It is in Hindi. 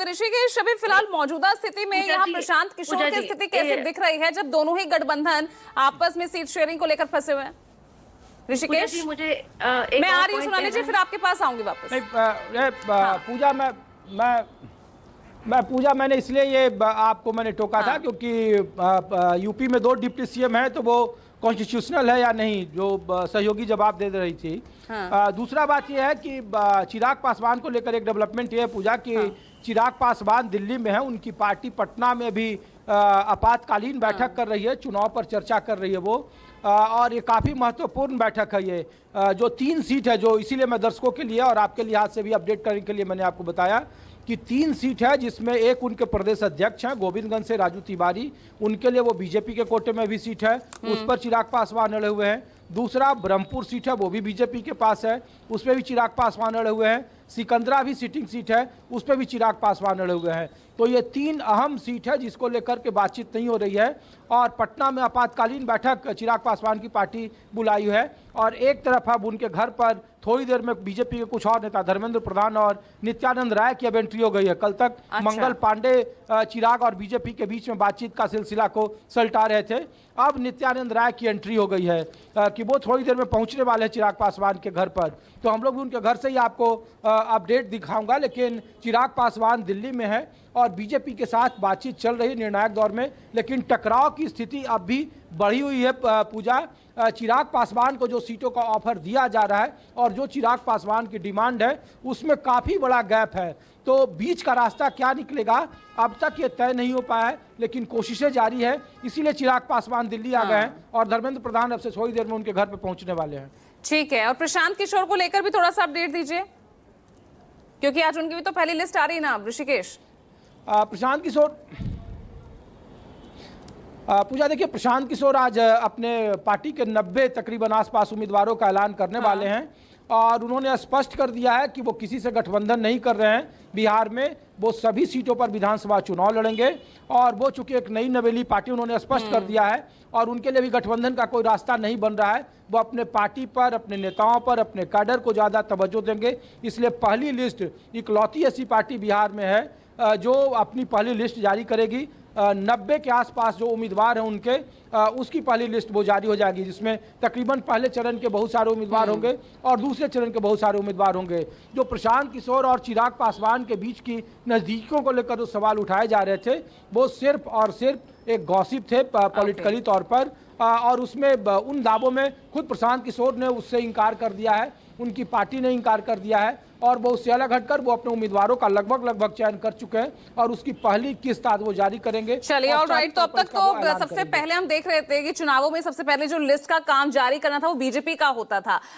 ऋषिकेश, अभी फिलहाल मौजूदा स्थिति में यहाँ प्रशांत किशोर की स्थिति कैसे दिख रही है जब दोनों ही गठबंधन आपस में सीट शेयरिंग को लेकर फंसे हुए हैं? ऋषिकेश, मुझे मैं आ रही हूँ सोनाली जी, फिर आपके पास आऊंगी वापस। पूजा, पूजा मैंने इसलिए ये आपको मैंने टोका था क्योंकि यूपी में 2 डिप्टी सीएम है, तो वो कॉन्स्टिट्यूशनल है या नहीं, जो सहयोगी जवाब दे रही थी। दूसरा बात यह है कि चिराग पासवान को लेकर एक डेवलपमेंट ये है पूजा कि चिराग पासवान दिल्ली में है, उनकी पार्टी पटना में भी आपातकालीन बैठक कर रही है, चुनाव पर चर्चा कर रही है वो, और ये काफ़ी महत्वपूर्ण बैठक है ये। जो 3 सीट है, जो इसीलिए मैं दर्शकों के लिए और आपके लिहाज से भी अपडेट करने के लिए मैंने आपको बताया कि 3 सीट है, जिसमें एक उनके प्रदेश अध्यक्ष हैं गोविंदगंज से राजू तिवारी, उनके लिए वो बीजेपी के कोटे में भी सीट है, उस पर चिराग पासवान अड़े हुए हैं। दूसरा ब्रह्मपुर सीट है, वो भी बीजेपी के पास है, उस पर भी चिराग पासवान अड़े हुए हैं। सिकंदरा भी सिटिंग सीट है, उस पर भी चिराग पासवान अड़े हुए हैं। तो ये 3 अहम सीट है जिसको लेकर के बातचीत नहीं हो रही है, और पटना में आपातकालीन बैठक चिराग पासवान की पार्टी बुलाई है। और एक तरफ अब उनके घर पर थोड़ी देर में बीजेपी के कुछ और नेता धर्मेंद्र प्रधान और नित्यानंद राय की अब एंट्री हो गई है। कल तक मंगल पांडे चिराग और बीजेपी के बीच में बातचीत का सिलसिला को सलटा रहे थे, अब नित्यानंद राय की एंट्री हो गई है कि वो थोड़ी देर में पहुंचने वाले हैं चिराग पासवान के घर पर। तो हम लोग उनके घर से ही आपको अपडेट दिखाऊंगा, लेकिन चिराग पासवान दिल्ली में है और बीजेपी के साथ बातचीत चल रही है निर्णायक दौर में, लेकिन टकराव की स्थिति अब भी बढ़ी हुई है पूजा। चिराग पासवान को जो सीटों का ऑफर दिया जा रहा है और जो चिराग पासवान की डिमांड है उसमें काफ़ी बड़ा गैप है, तो बीच का रास्ता क्या निकलेगा अब तक ये तय नहीं हो पाया है, लेकिन कोशिशें जारी है। इसीलिए चिराग पासवान दिल्ली आ गए हैं और धर्मेंद्र प्रधान अब से थोड़ी देर में उनके घर पर पहुंचने वाले हैं। ठीक है, और प्रशांत किशोर को लेकर भी थोड़ा सा अपडेट दीजिए, क्योंकि आज उनकी भी तो पहली लिस्ट आ रही है ना ऋषिकेश। प्रशांत किशोर, पूजा देखिए, प्रशांत किशोर आज अपने पार्टी के 90 तकरीबन आसपास उम्मीदवारों का ऐलान करने वाले हैं, और उन्होंने स्पष्ट कर दिया है कि वो किसी से गठबंधन नहीं कर रहे हैं। बिहार में वो सभी सीटों पर विधानसभा चुनाव लड़ेंगे, और वो चूंकि एक नई नवेली पार्टी उन्होंने स्पष्ट कर दिया है और उनके लिए भी गठबंधन का कोई रास्ता नहीं बन रहा है। वो अपने पार्टी पर, अपने नेताओं पर, अपने कैडर को ज़्यादा तवज्जो देंगे। इसलिए पहली लिस्ट इकलौती ऐसी पार्टी बिहार में है जो अपनी पहली लिस्ट जारी करेगी। 90 के आसपास जो उम्मीदवार हैं उनके, उसकी पहली लिस्ट वो जारी हो जाएगी, जिसमें तकरीबन पहले चरण के बहुत सारे उम्मीदवार होंगे और दूसरे चरण के बहुत सारे उम्मीदवार होंगे। जो प्रशांत किशोर और चिराग पासवान के बीच की नज़दीकियों को लेकर जो सवाल उठाए जा रहे थे वो सिर्फ और सिर्फ एक गॉसिप थे पॉलिटिकली तौर पर, और उसमें उन दावों में खुद प्रशांत किशोर ने उससे इनकार कर दिया है, उनकी पार्टी ने इनकार कर दिया है, और वो उससे अलग हटकर वो अपने उम्मीदवारों का लगभग चयन कर चुके हैं और उसकी पहली किस्त आज वो जारी करेंगे। चलिए, ऑलराइट। तो अब तक तो सबसे पहले हम देख रहे थे कि चुनावों में सबसे पहले जो लिस्ट का काम जारी करना था वो बीजेपी का होता था,